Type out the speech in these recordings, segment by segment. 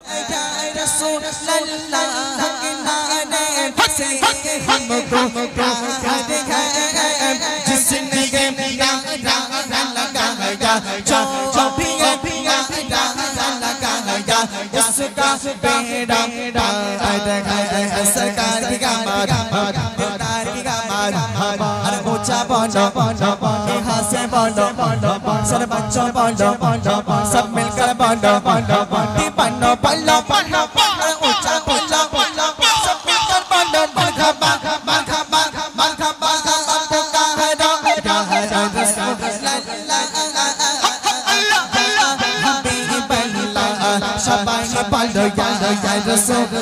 या रसूल अल्लाह के नारे से हमको प्यार है जिसने नारा लगाया जो भी नारा लगाया उसका बेड़ा पार है सरकार की कमर सरकार की कमर अरे ऊंचा बोलो यहाँ से बोलो सर बच्चों बोलो सब मिलकर बोलो दीवानो बोलो ऊंचा बोलो सब मिलकर बोलो मरहबा मरहबा मरहबा शाबाश बोलो या रसूल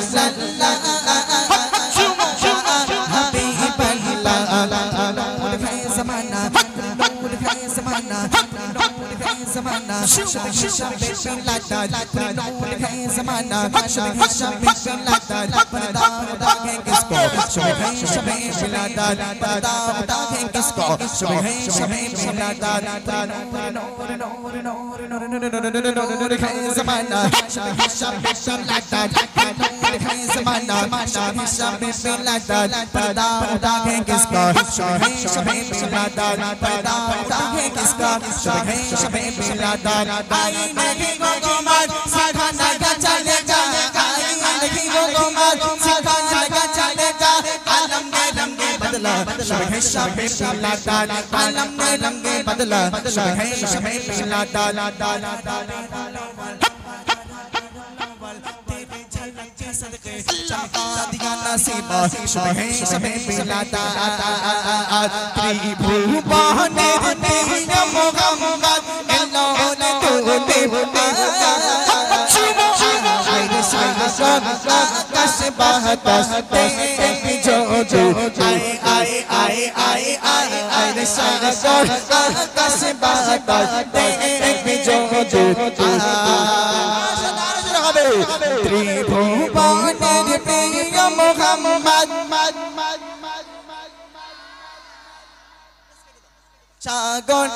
সাগর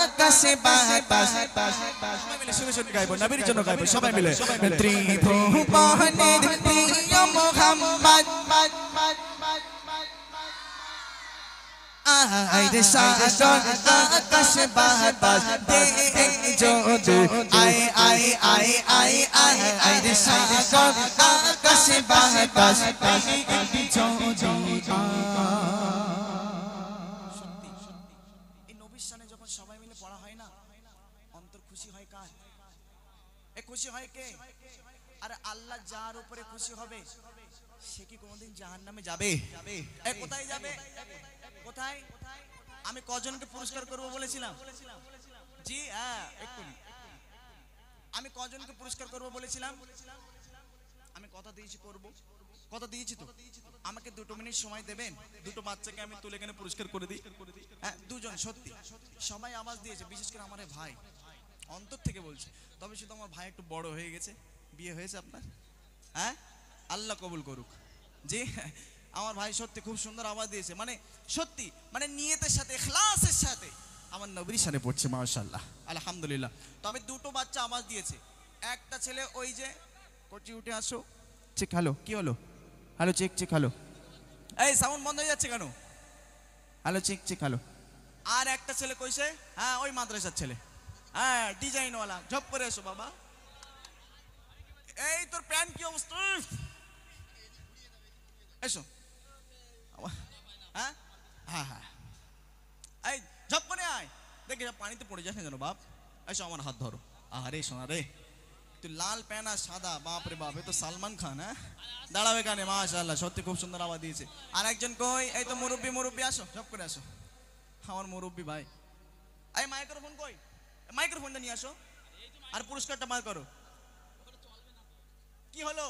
আকাশে বাতাস সবাই মিলে সুরে সুরে গাইবো নবীর জন্য গাইবো সবাই মিলে ত্রিভুবনের প্রিয় মুহাম্মদ আইরে সাগর আকাশে বাতাস দেখো I I I I I আইরে সাগর আকাশে বাতাস দেখো সবাই মিলে পড়া হয় না অন্তর খুশি হয় কার এ খুশি হয় কে আরে আল্লাহ যার উপরে খুশি হবে সে কি কোনোদিন জাহান্নামে যাবে এ কোথায় যাবে কোথায় আমি কজনকে পুরস্কার করব বলেছিলাম জি হ্যাঁ এক্ষুনি আমি কজনকে পুরস্কার করব বলেছিলাম আমি কথা দিয়েছি করব কথা দিয়েছি তো আমাকে 2 মিনিট সময় দেবেন দুটো বাচ্চাকে আমি তুলে এখানে পুরস্কার করে দিই হ্যাঁ দুজন সত্যি সবাই আওয়াজ দিয়েছে বিশেষ করে আমার ভাই অন্তর থেকে বলছে তবে শুধু আমার ভাই একটু বড় হয়ে গেছে বিয়ে হয়েছে আপনার হ্যাঁ আল্লাহ কবুল করুক জি আমার ভাই সত্যি খুব সুন্দর আওয়াজ দিয়েছে মানে সত্যি মানে নিয়তের সাথে ইখলাসের সাথে আমার নবীর সামনে পড়ছে মাশাআল্লাহ আলহামদুলিল্লাহ তবে দুটো বাচ্চা আওয়াজ দিয়েছে একটা ছেলে ওই যে কোচি উঠে আসো চেক হ্যালো কি হলো হ্যালো চেক চেক হ্যালো এই সাউন্ড বন্ধ হয়ে যাচ্ছে কেন হ্যালো চেক চেক হ্যালো আর একটা ছেলে কইছে হ্যাঁ ওই মাদ্রাসার ছেলে হ্যাঁ ডিজাইনওয়ালা ঝপ করে এসো বাবা এই তোর প্যান্ট কি অবস্থা এসো হ্যাঁ হ্যাঁ হ্যাঁ এই ঝপ করে আয় দেখে পানিতে পড়ে যাস না যেন বাপ এসো আমার হাত ধরো আরে সোনা রে তুই লাল প্যান্ট আর সাদা বাপ রে বাপ এ তো সালমান খান হ্যাঁ দাঁড়াবে কানে মাশাআল্লাহ সত্যি খুব সুন্দর আওয়াজ দিয়েছে আর একজন কই এই তো মুরব্বি আসো ঝপ করে আসো আমার মুরব্বি ভাই এই মাইক্রোফোন কই মাইক্রোফোনটা নিয়ে আসো আর পুরস্কারটা বার করো কি হলো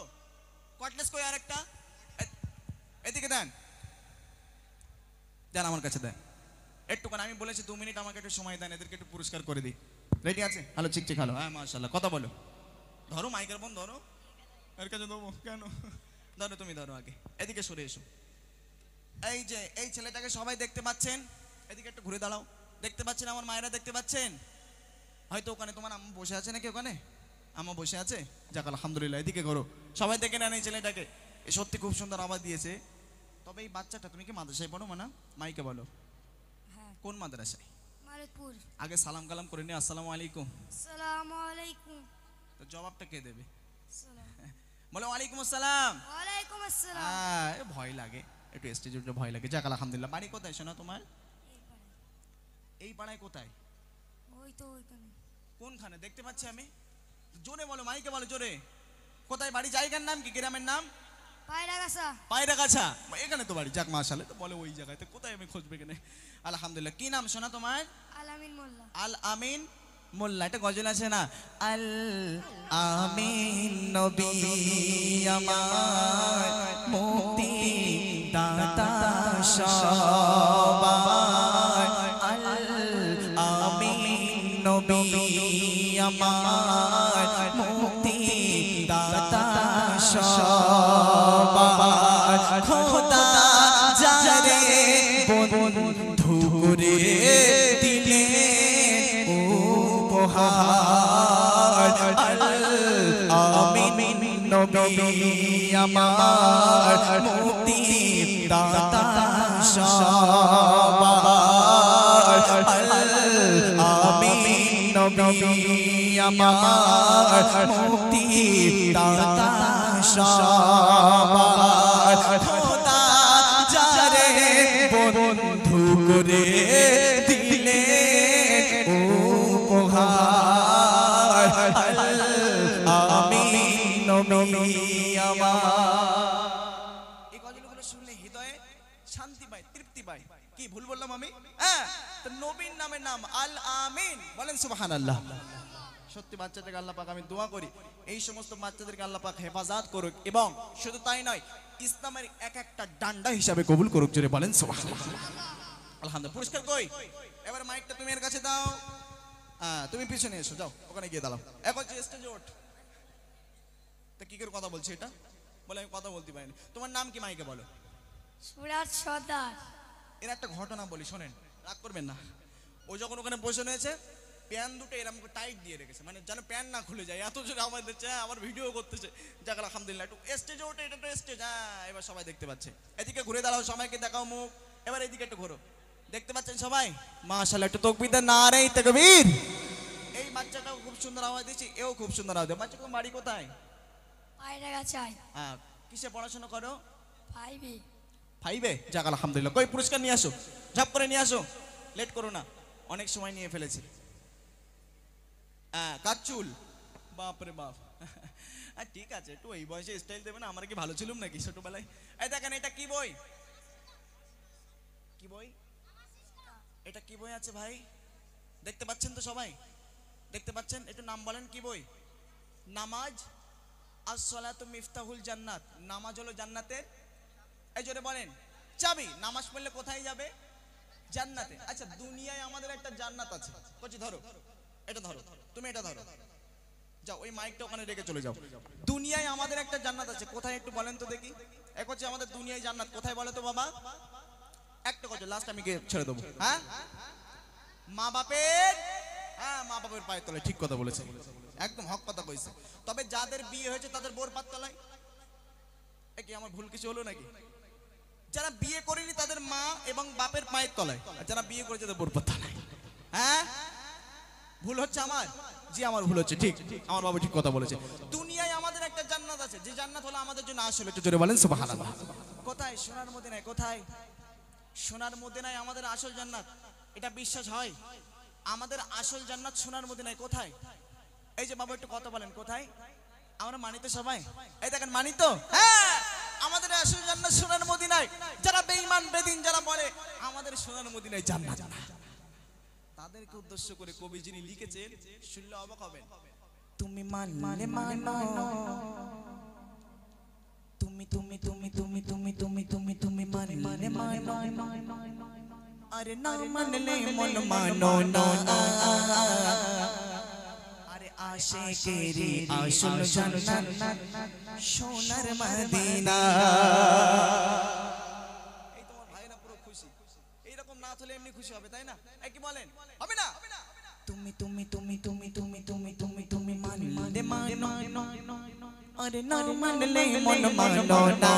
কটলেস কই আরেকটা এদিকে দেন দেন আমার কাছে দেন একটুখানি আমি বলেছি 2 মিনিট আমাকে একটু সময় দেন এদেরকে একটু পুরস্কার করে দিই রেডি আছে হ্যালো চিক চিক হ্যালো হ্যাঁ মাশাআল্লাহ কথা বলো ধরো মাইক্রোফোন ধরো এর কাছে দেবো কেন ধরো তুমি ধরো আগে এদিকে সরে এসো এই যে এই ছেলেটাকে সবাই দেখতে পাচ্ছেন এদিকে একটু ঘুরে দাঁড়াও দেখতে পাচ্ছেন আমার মায়েরা দেখতে পাচ্ছেন হয়তো ওখানে তোমার আম্মু বসে আছে নাকি ওখানে আমা বসে আছে, যাক আলহামদুলিল্লাহ। এদিকে করো, সবাই দেখে নেন এই ছেলেটাকে, এ সত্যি খুব সুন্দর আওয়াজ দিয়েছে। তবে এই বাচ্চাটা, তুমি কি মাদ্রাসায় পড়ো মানা? মাইকে বলো। হ্যাঁ। কোন মাদ্রাসায়? মালিকপুর। আগে সালাম কালাম করে নি, আসসালামু আলাইকুম। আসসালামু আলাইকুম। তো জবাবটা কে দেবে? সালাম। বলো ওয়ালাইকুম আসসালাম। ওয়ালাইকুম আসসালাম। হ্যাঁ, ভয় লাগে একটু, স্টেজে উঠে ভয় লাগে। যাক আলহামদুলিল্লাহ। বাড়ি কোথায় শোনা তোমার? এই পাড়ায় কোথায়? ওই তো ওইখানে। কোনখানে দেখতে পাচ্ছি আমি? জোরে বলো, মাইকে বলো জোরে। কোথায় বাড়ি? জায়গার নাম কি? গ্রামের নাম? পায়রাগাছা। পায়রাগাছা, এখানে তো বাড়ি। যাক মাশাআল্লাহ। তো বলে ওই জায়গায়, তো কোথায় আমি খুঁজবে এখানে? আলহামদুলিল্লাহ। কি নাম শোনা তোমার? আল আমিন মোল্লা। আল আমিন মোল্লা। এটা গজল আছে না? আল আমিন নবী আমার মুক্তি দাতা সবার। আল আমিন নবী আমার মুক্তি দাতা সবার। খোদা যারে বন্ধু করে দিলে উপহার। আমিন নবী আমার মুক্তি দাতা সবার। আমিন নবী আমার মুক্তি দাতা সবার। খোদা যারে বন্ধু করে দিলে উপহার। আমিন নবী আমার। এই গজলগুলো শুনলে হৃদয়ে শান্তি পায়, তৃপ্তি পায়। কি ভুল বললাম আমি? হ্যাঁ, তো নবীর নামের নাম আল আমিন। বলেন সুবহানাল্লাহ। সত্যি বাচ্চাদেরকে আল্লাহ পাক আমি দোয়া করি এই সমস্ত বাচ্চাদেরকে আল্লাহ পাক হেফাজত করুক, এবং শুধু তাই নয়, ইসলামের এক একটা ডান্ডা হিসাবে কবুল করুক। জোরে বলেন সুবহানাল্লাহ। আলহামদুলিল্লাহ। পুরস্কার কই? এবার মাইকটা তুমি এর কাছে দাও। তুমি পিছনে এসো, যাও ওখানে গিয়ে দাঁড়াও। এখন স্টেজে ওঠ। তা কি করে কথা বলছি এটা? বলে আমি কথা বলতে পারিনি। তোমার নাম কি মাইকে বলো? সুরাজ সর্দার। এর একটা ঘটনা বলি, শোনেন, রাগ করবেন না। ও যখন ওখানে বসে রয়েছে, প্যান দুটো এরকম টাইট দিয়ে রেখেছে, মানে যেন প্যান না খুলে যায়, এত জোরে আওয়াজ দিচ্ছে। আমার ভিডিও করতেছে। যাক আলহামদুলিল্লাহ। একটু স্টেজে ওঠে, এটা তো স্টেজ। হ্যাঁ, এবার সবাই দেখতে পাচ্ছে। এদিকে ঘুরে দাঁড়াও, সবাইকে দেখাও মুখ। এবার এদিকে একটু ঘোরো, দেখতে পাচ্ছেন সবাই? মাশাআল্লাহ। একটু তাকবীর দেন, নারে তাকবীর। এই বাচ্চাটাও খুব সুন্দর আওয়াজ দিচ্ছে, এও খুব সুন্দর আওয়াজ দেয়। বাচ্চা কোন বাড়ি কোথায়? পায়রাগাছায়। হ্যাঁ, কিসে পড়াশোনা করো? 5 এ। 5 এ? যাক আলহামদুলিল্লাহ। কই পুরস্কার নিয়ে আসো, ঝপ করে নিয়ে আসো, লেট করো না, অনেক সময় নিয়ে ফেলেছি। কাচুল, বাপরে বাপ। ঠিক আছে, একটু এই বয়সে স্টাইল দেবে না? আমরা কি ভালো ছিলাম নাকি ছোটবেলায়? এই দেখেন, এটা কি বই? কি বই এটা? কি বই আছে ভাই? দেখতে পাচ্ছেন তো সবাই? দেখতে পাচ্ছেন? একটু নাম বলেন, কি বই? নামাজ। as-salatu মিফতাহুল জান্নাত। নামাজ হলো জান্নাতের, এই জোরে বলেন, চাবি। নামাজ পড়লে কোথায় যাবে? জান্নাতে। আচ্ছা, দুনিয়ায় আমাদের একটা জান্নাত আছে। কচি ধরো, এটা ধরো, তুমি এটা ধরো, যাও ওই মাইকটা ওখানে রেখে চলে যাও। দুনিয়ায় আমাদের একটা জান্নাত আছে, কোথায় একটু বলেন তো দেখি। এক হচ্ছে আমাদের দুনিয়ায় জান্নাত কোথায় বলো তো বাবা? একটা কথা লাস্ট আমি গিয়ে ছেড়ে দেবো। হ্যাঁ, মা বাপের। হ্যাঁ, মা বাপের পায়ের তলায়। ঠিক কথা বলেছে, একদম হক কথা কইছে। তবে যাদের বিয়ে হয়েছে তাদের বোর পায়ের তলায়। এ কি আমার ভুল কিছু হলো নাকি? যারা বিয়ে করেনি তাদের মা এবং বাপের পায়ের তলায়, আর যারা বিয়ে করেছে তাদের বোর পায়ের তলায়। হ্যাঁ, ভুল হচ্ছে আমার? জি, আমার ভুল হচ্ছে। ঠিক, আমার বাবা ঠিক কথা বলেছে। দুনিয়ায় আমাদের একটা জান্নাত আছে, যে জান্নাত হলো আমাদের জন্য আসলে। একটু জোরে বলেন সুবহানাল্লাহ। কোথায়? সোনার মদিনায়। কোথায়? সোনার মদিনায় আমাদের আসল জান্নাত। এটা বিশ্বাস হয়? আমাদের আসল জান্নাত সোনার মদিনায়। কোথায়? এই যে বাবা একটু কথা বলেন, কোথায়? আমরা মানি তো সবাই? এই দেখেন, মানি তো? হ্যাঁ, আমাদের আসল জান্নাত সোনার মদিনায়। যারা বেঈমান বেদিন যারা বলে আমাদের সোনার মদিনায় জান্নাত, তাদেরকে উদ্দেশ্য করে কবি যিনি লিখেছেন, শুনলে অবাক হবেন। তুমি মানলে মানো, তুমি তুমি তুমি তুমি তুমি তুমি তুমি তুমি মানলে মানো, আরে না মানলে মন মানো না। আরে আশিকেরি আসল জান্নাত সোনার মদিনা। এই তোমার ভাইরা পুরো খুশি। এইরকম না হলে এমনি খুশি হবে, তাই না? এই কি বলেন? হবে না? তুমি তুমি তুমি তুমি তুমি তুমি তুমি তুমি মানলে মানো, अरे ना मन ले मन मानो ना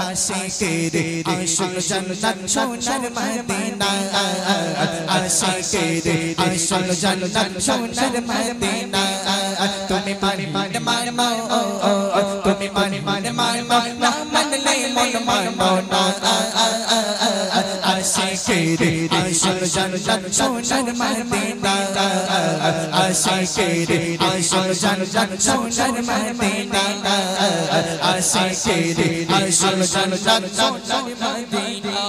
आशिक रे आशिक जन्नत सोनर मदीना आशिक रे आशिक जन्नत सोनर मदीना तुम्हें माने माने माने मानो तुम्हें माने माने माने ना मन ले मन मानो ना आशिक रे आशिक जन्नत सोनर मदीना आशिक रे आशिक जन्नत सोनर मदीना आशिक रे आशिक जन्नत सोनर मदीना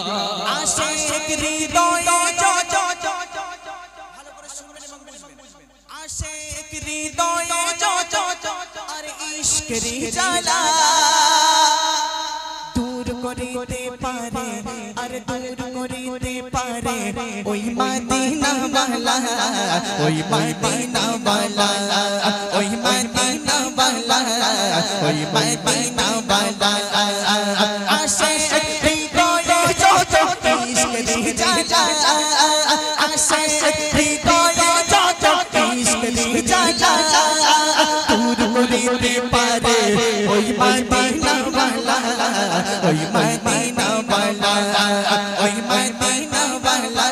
आशिक हृदय जो ভালো করে শুনবেন এবং বুঝবেন आशिक हृदय जो अरे इश्क रे জ্বালা दूर করিতে পারে अरे दूर করিতে পারে ওই মদিনা वाला ওই মদিনা वाला ওই মদিনা वाला ওই মদিনা वाला आशिक हृदय जो इश्क रे জ্বালা आशिक हृदय जो इश्क रे জ্বালা दूर করিতে পারে ওই মদিনা वाला ওই মদিনা वाला ওই মদিনা वाला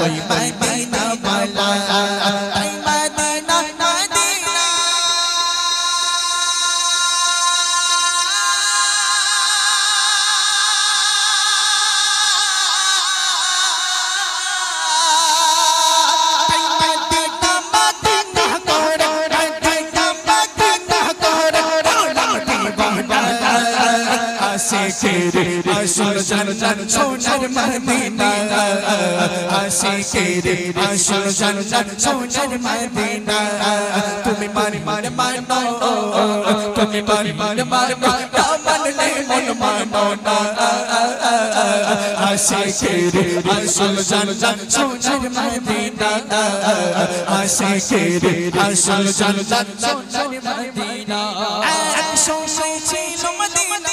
ওই মদিনা वाला ওই মদিনা মদিনা आशिक रे आशिक जन्नत सोनर मदीना आशिक रे आशिक जन्नत सोनर मदीना तुम्हें माने माने मानो तुम्हें माने माने मानो ना मन ले मन मानो ना आशिक रे आशिक जन्नत सोनर मदीना आशिक रे आशिक जन्नत सोनर मदीना सोने ছিল মদিনা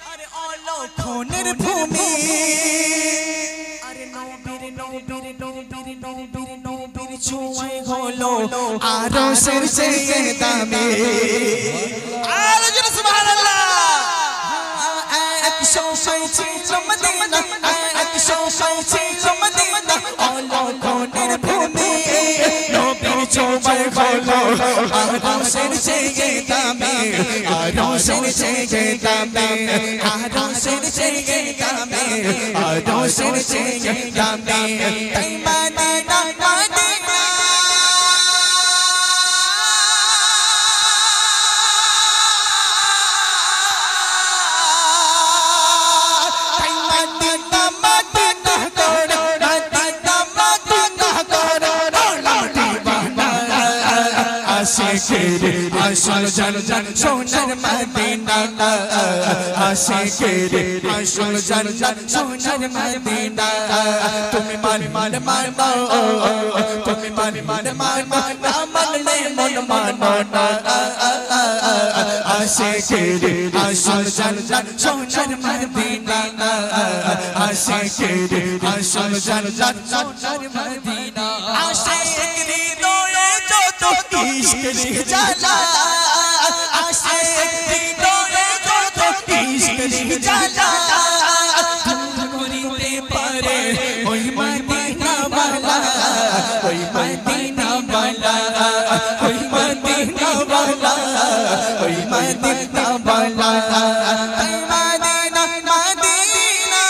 अरे অলক্ষণের ভূমি अरे নবীর নবীর নবীর নবীর নবীর ছোঁয়ায় হলো আরশের চেয়ে দামি আর জোরে সুবহানাল্লাহ এক সময় ছিল মদিনা এক সময় ছিল মদিনা অলক্ষণের ভূমি নবীর ছোঁয়ায় হলো আরশের চেয়ে দামি আরশের চেয়ে দামি আরশের চেয়ে দামি আরশের চেয়ে দামি তাই মদিনা মদিনা তাই মদিনা মদিনা করো মদিনা মদিনা করো লাটি বানা आशिक रे आशिक जन्नत सोनर मदीना आशिक रे आशिक जन्नत सोनर मदीना तुम्हें माने माने मानो तुम्हें माने माने मानो ना मन ले मन मानो ना आशिक रे आशिक जन्नत सोनर मदीना आशिक रे आशिक जन्नत सोनर मदीना आशिक हृदय जो इश्क रे জ্বালা आशिक हृदय जो इश्क रे জ্বালা दूर করিতে পারে ওই মদিনা वाला ওই মদিনা वाला ওই মদিনা वाला ওই মদিনা वाला ওই মদিনা মদিনা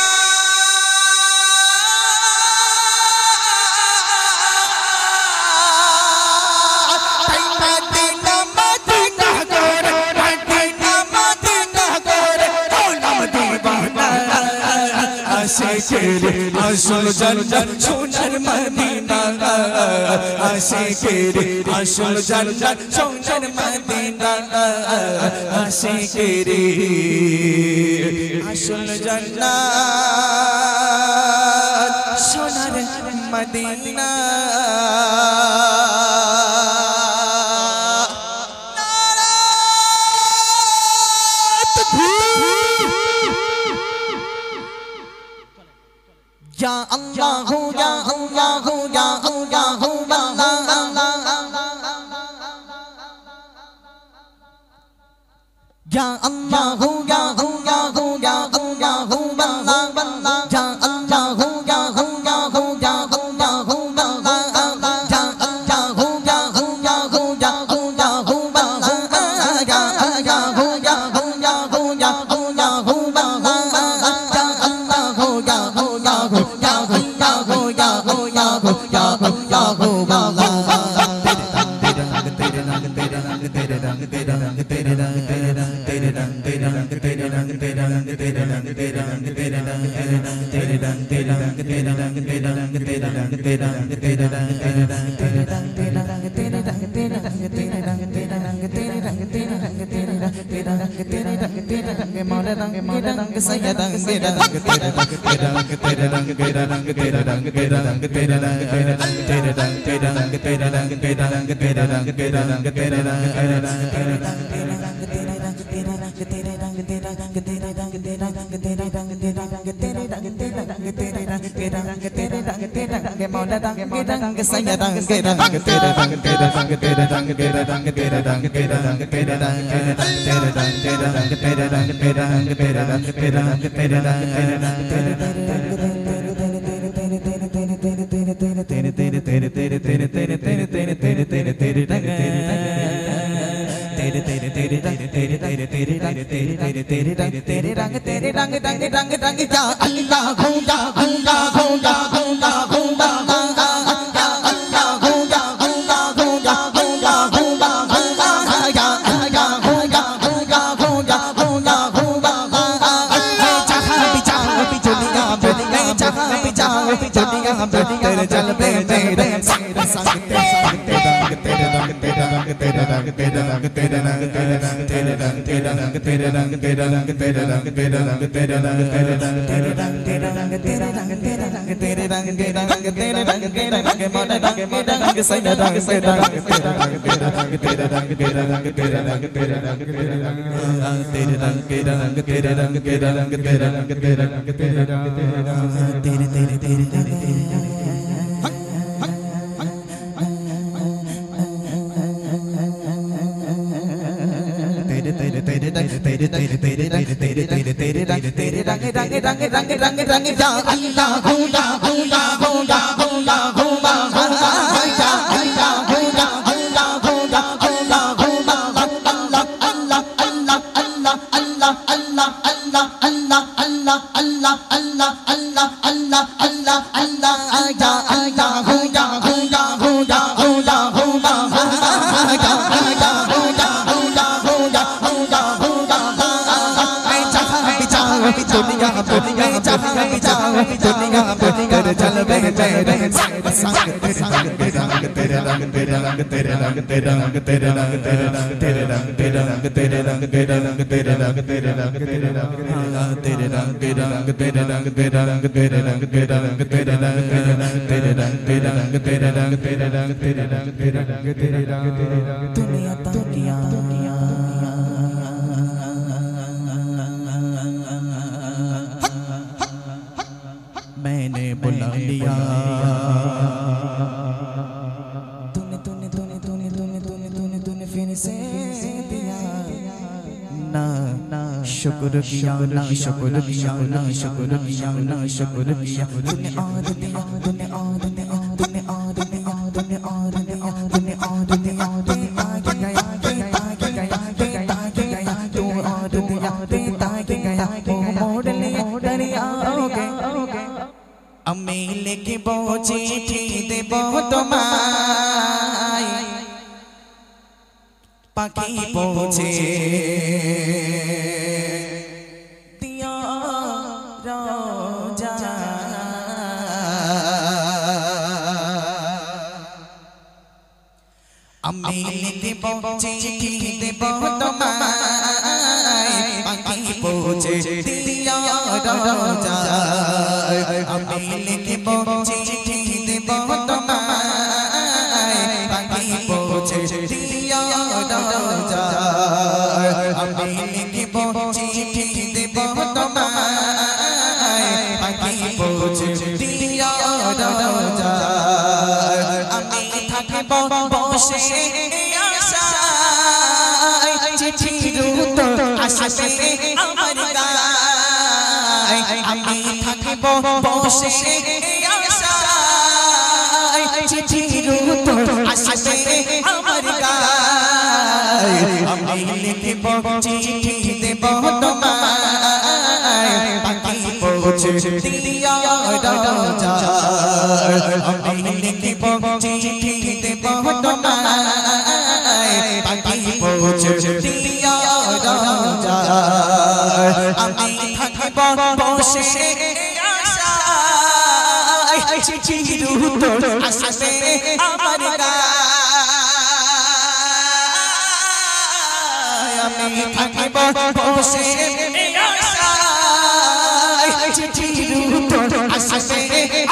आशिक रे आशिक जन्नत सोनर मदीना आशिक रे आशिक जन्नत सोनर मदीना आशिक रे आशिक जन्नत सोनर मदीना या अल्लाह या अल्लाह या अल्लाह Ya Allah ya Allah ya Allah Allah Allah ya Allah ya Allah ya मैंने बुला लिया तूने तूने तूने तूने तूने तूने तूने तूने फिर से दिया ना ना शुक्र किया ना शुक्र किया ना शुक्र किया ना शुक्र किया तूने और दिया तूने और दिया तूने और दिया तूने और दिया तूने और दिया आगे गया आगे गया आगे गया तू और दिया आगे गया मोड़ लिया दरिया अमील की बोझी थी दे बहुत माई पाकी पोछे दिया रोजा अमील की बोझी थी दे बहुत माई पाकी पोछे दिया रोजा अमील की बोझी थी दे बहुत माई पाकी पोछे दिया रोजा अमील की बोझी थी दे बहुत माई पाकी पोछे दिया रोजा अमील था के बसे आशा চিঠির উত্তর আসবে আমার গায় আমি থাকিব বসে আশায় চিঠির উত্তর আসবে আমার গায় আমি লিখিব চিঠি দেব তোমায় বাকি পৌঁছে দিও রোজায় আমি লিখিব চিঠি দেব তোমায় বাকি পৌঁছে দিও রোজায় আমি থাকিব বসে আশায় চিঠির উত্তর আসবে আমার গায় আমি থাকিব বসে আশায় চিঠির উত্তর আসবে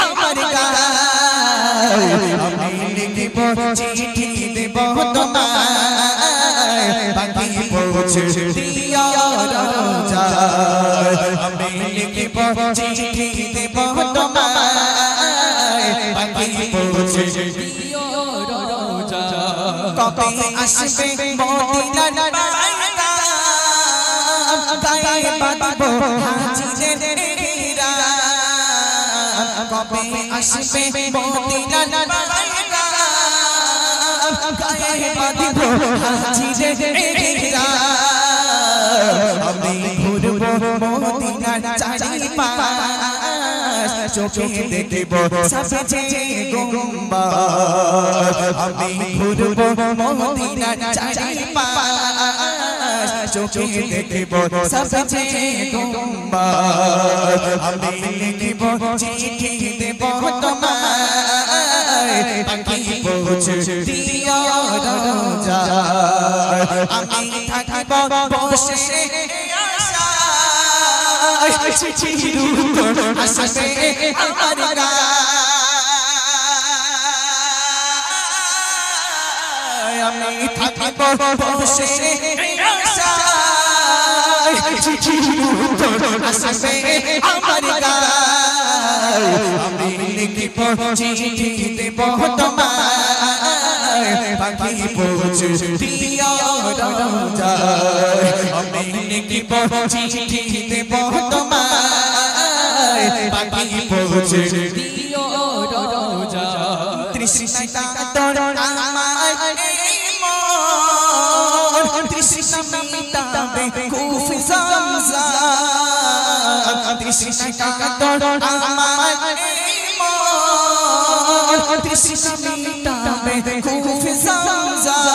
আমার গায় আমি লিখিব চিঠি দেব তোমায় বাকি পৌঁছে দিও রোজায় আমি লিখিব চিঠি দেব তোমায় বাকি পৌঁছে দিও রোজায় কবে আসবে মদিনার পয়গাম গায়ে বাঁধব হাজিদের ইহরাম কবে আসবে মদিনার পয়গাম গায়ে বাঁধব হাজিদের ইহরাম আমি ঘুরব মদিনার চারিপাশ চোখে দেখব সবচেয়ে গুম্বাদ আমি ঘুরব মদিনার চারিপাশ চোখে দেখব সবচেয়ে গুম্বাদ আমি লিখিব চিঠি দেব তোমায় বাকি পৌঁছে দিও রোজায় আমি থাকিব বসে আশায় চিঠির উত্তর আসবে আমার গায় আমি থাকিব বসে আশায় চিঠির উত্তর আসবে আমার গায় আমি লিখিব চিঠি দেব তোমায় বাকি পৌঁছে দিও রোজায় আমি লিখিব চিঠি দেব তোমায় বাকি পৌঁছে দিও রোজায় তৃষ্ণা কাতর আমার এই মন তৃষ্ণা মিটাবে কুফ zamzam তৃষ্ণা কাতর আমার এই মন তৃষ্ণা মিটাবে কুফ zamzam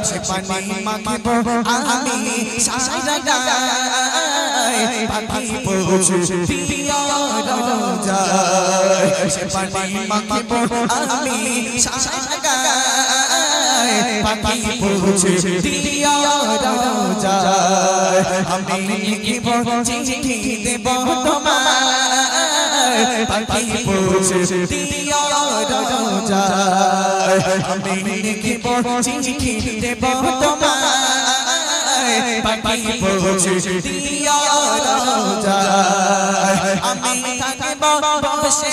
সে পানি মাখিব আমি সারা গায় বাকি পৌঁছে দিও রোজায় সে পানি মাখিব আমি সারা গায় বাকি পৌঁছে দিও রোজায় আমি লিখিব চিঠি দেব তোমায় বাকি পৌঁছে দিও রোজায় আমি লিখিব চিঠি দেব তোমায় বাকি পৌঁছে দিও রোজায় আমি থাকিব বসে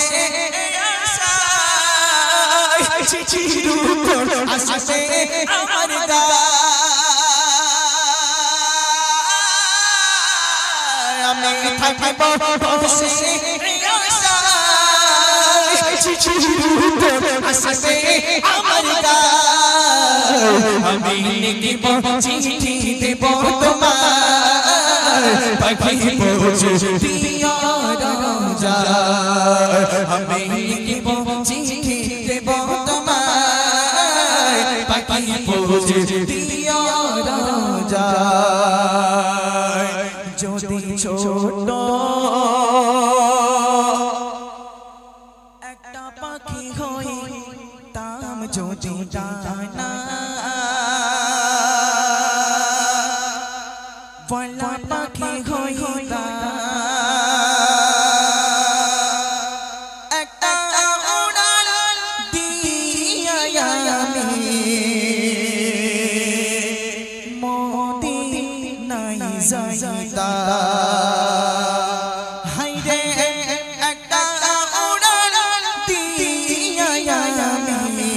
আশায় চিঠির উত্তর আসবে আমার গায় আমি থাকিব বসে আশায় চিঠির উত্তর আসবে আমার গায় আমি লিখিব চিঠি দেব তোমায় বাকি পৌঁছে দিও রোজায় আমি লিখিব চিঠি দেব তোমায় বাকি পৌঁছে দিও রোজায় যদি ছোট একটা পাখি হই তাম যদি ডানা বলা পাখি হইতা একটা উড়াল দিয়া আমি মদিনায় যাইতা হাইরে একটা উড়াল দিয়া আমি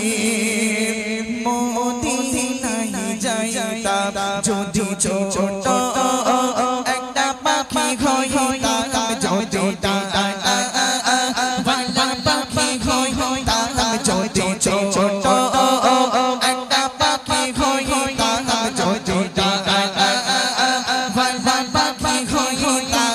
মদিনায় যাই যদি ছোট একটা পাখি হইতাম যদি ভালা পাখি হইতাম যদি ছোট একটা পাখি হইতাম যদি ভালা পাখি হইতাম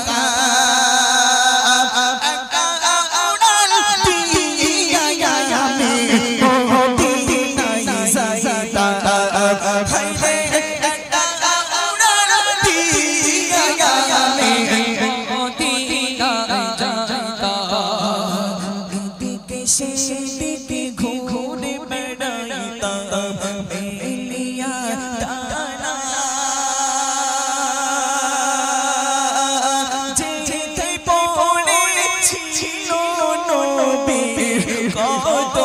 সেদিকে ঘুরে বেড়াইতাম মেলিয়া দানা যেতে পড়েছিল নবীর কত